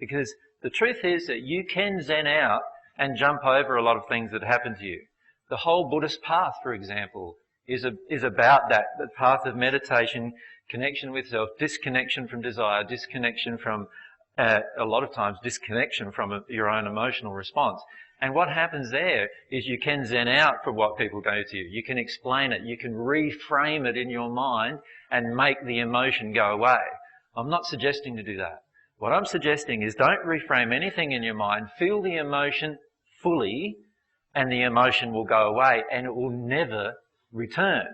Because the truth is that you can zen out and jump over a lot of things that happen to you. The whole Buddhist path, for example, is about that, the path of meditation, connection with self, disconnection from desire, disconnection from, a lot of times, disconnection from your own emotional response. And what happens there is you can zen out from what people go to you. You can explain it. You can reframe it in your mind and make the emotion go away. I'm not suggesting to do that. What I'm suggesting is don't reframe anything in your mind. Feel the emotion fully and the emotion will go away and it will never return.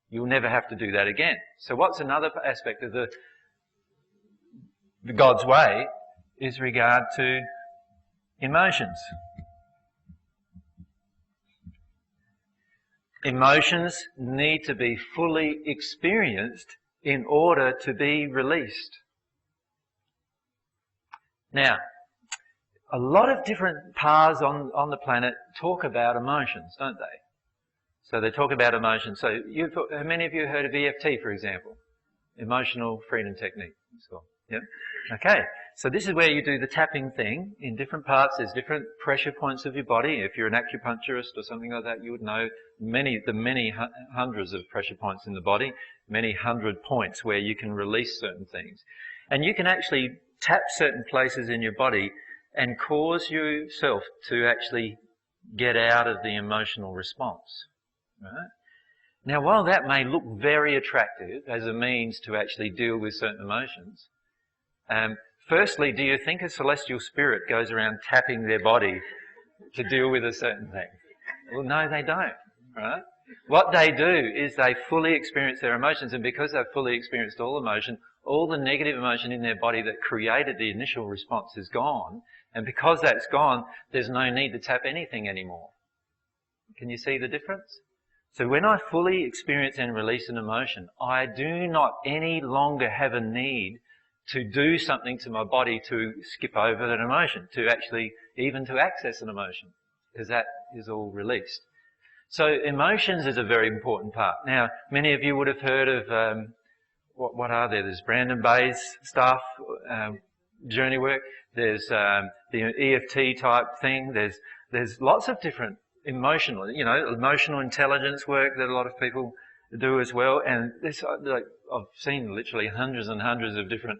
You'll never have to do that again. So what's another aspect of the God's way is regard to emotions. Emotions need to be fully experienced in order to be released. Now, a lot of different paths on the planet talk about emotions, don't they? So they talk about emotions. So how many of you heard of EFT, for example? Emotional Freedom Technique. Yep. Okay. So this is where you do the tapping thing in different parts. There's different pressure points of your body. If you're an acupuncturist or something like that, you would know the many hundreds of pressure points in the body, many hundred points where you can release certain things. And you can actually tap certain places in your body and cause yourself to actually get out of the emotional response. Right? Now, while that may look very attractive as a means to actually deal with certain emotions, firstly, do you think a celestial spirit goes around tapping their body to deal with a certain thing? Well, no, they don't, right? What they do is they fully experience their emotions, and because they've fully experienced all emotion, all the negative emotion in their body that created the initial response is gone, and because that's gone, there's no need to tap anything anymore. Can you see the difference? So when I fully experience and release an emotion, I do not any longer have a need to do something to my body to skip over that emotion, to actually even to access an emotion, because that is all released. So emotions is a very important part. Now, many of you would have heard of, what are there? There's Brandon Bay's stuff, journey work. There's the EFT type thing. There's lots of different emotional intelligence work that a lot of people do as well. And this, I've seen literally hundreds and hundreds of different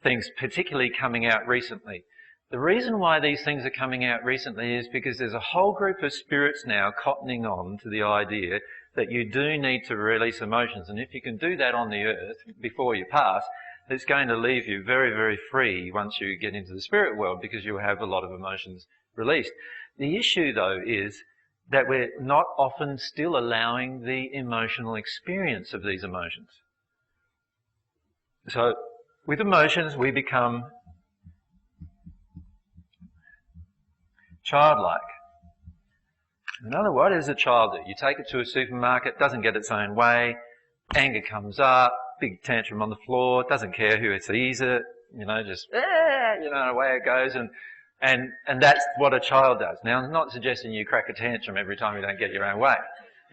things, particularly coming out recently. The reason why these things are coming out recently is because there's a whole group of spirits now cottoning on to the idea that you do need to release emotions. And if you can do that on the earth before you pass, it's going to leave you very, very free once you get into the spirit world, because you'll have a lot of emotions released. The issue, though, is that we're not often still allowing the emotional experience of these emotions. So with emotions, we become childlike. Another, what does a child do? You take it to a supermarket, doesn't get its own way, anger comes up, big tantrum on the floor, doesn't care who sees it, just, away it goes, and that's what a child does. Now, I'm not suggesting you crack a tantrum every time you don't get your own way,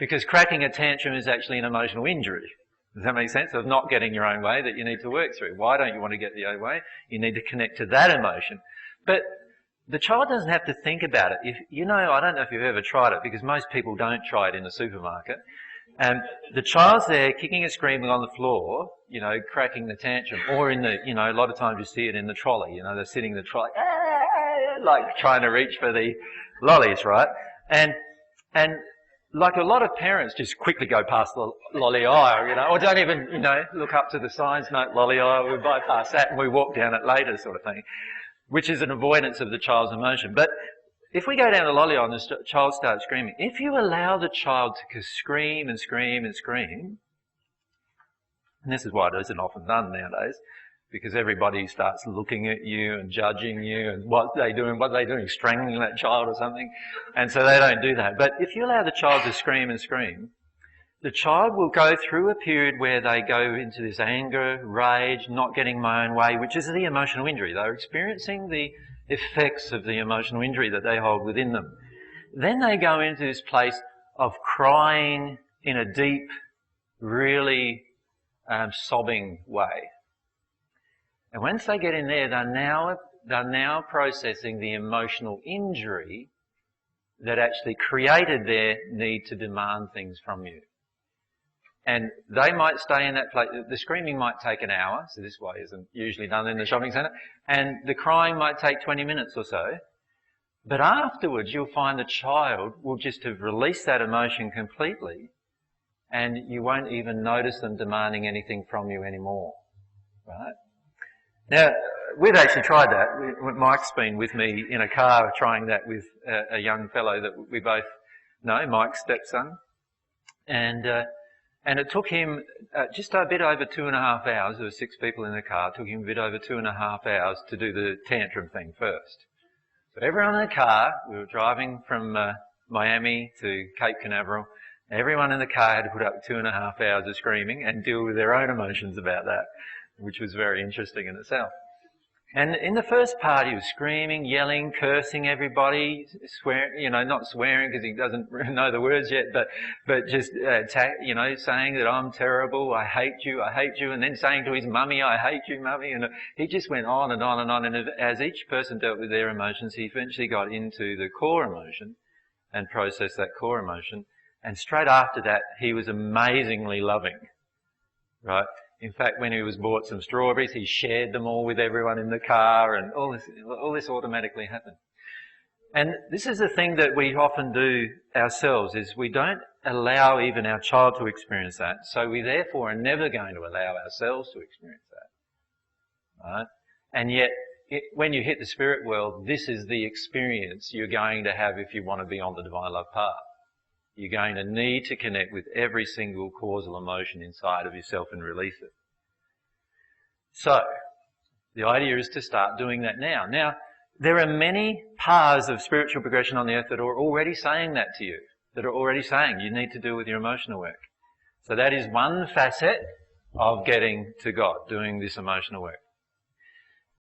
because cracking a tantrum is actually an emotional injury. Does that make sense? Of not getting your own way that you need to work through. Why don't you want to get the own way? You need to connect to that emotion. But the child doesn't have to think about it. I don't know if you've ever tried it, because most people don't try it in the supermarket. And the child's there kicking and screaming on the floor, cracking the tantrum. Or in the, a lot of times you see it in the trolley, they're sitting in the trolley, like trying to reach for the lollies, right? And like a lot of parents just quickly go past the lolly aisle, or don't even, look up to the signs, no, lolly aisle, we bypass that and we walk down it later, sort of thing, which is an avoidance of the child's emotion. But if we go down the lolly aisle and the child starts screaming, if you allow the child to scream and scream and scream, and this is why it isn't often done nowadays, because everybody starts looking at you and judging you and what are they doing, strangling that child or something, and so they don't do that. But if you allow the child to scream and scream, the child will go through a period where they go into this anger, rage, not getting my own way, which is the emotional injury. They're experiencing the effects of the emotional injury that they hold within them. Then they go into this place of crying in a deep, really sobbing way. And once they get in there, they're now they're now processing the emotional injury that actually created their need to demand things from you. And they might stay in that place. The screaming might take an hour, so this way isn't usually done in the shopping centre, and the crying might take 20 minutes or so. But afterwards, you'll find the child will just have released that emotion completely, and you won't even notice them demanding anything from you anymore, right? Now, we've actually tried that. Mike's been with me in a car trying that with a young fellow that we both know, Mike's stepson, and it took him just a bit over 2.5 hours. There were 6 people in the car. It took him a bit over 2.5 hours to do the tantrum thing first. So everyone in the car, we were driving from Miami to Cape Canaveral. Everyone in the car had to put up 2.5 hours of screaming and deal with their own emotions about that, which was very interesting in itself. And in the first part, he was screaming, yelling, cursing everybody, swearing, not swearing because he doesn't know the words yet, but just, saying that I'm terrible, I hate you, and then saying to his mummy, I hate you, mummy, and he just went on and on and on, and as each person dealt with their emotions, he eventually got into the core emotion and processed that core emotion, and straight after that, he was amazingly loving, right? In fact, when he was bought some strawberries, he shared them all with everyone in the car, and all this automatically happened. And this is the thing that we often do ourselves, is we don't allow even our child to experience that, so we therefore are never going to allow ourselves to experience that. Right? And yet, when you hit the spirit world, this is the experience you're going to have if you want to be on the divine love path. You're going to need to connect with every single causal emotion inside of yourself and release it. So, the idea is to start doing that now. Now, there are many paths of spiritual progression on the earth that are already saying that to you, that are already saying you need to do with your emotional work. So that is one facet of getting to God, doing this emotional work.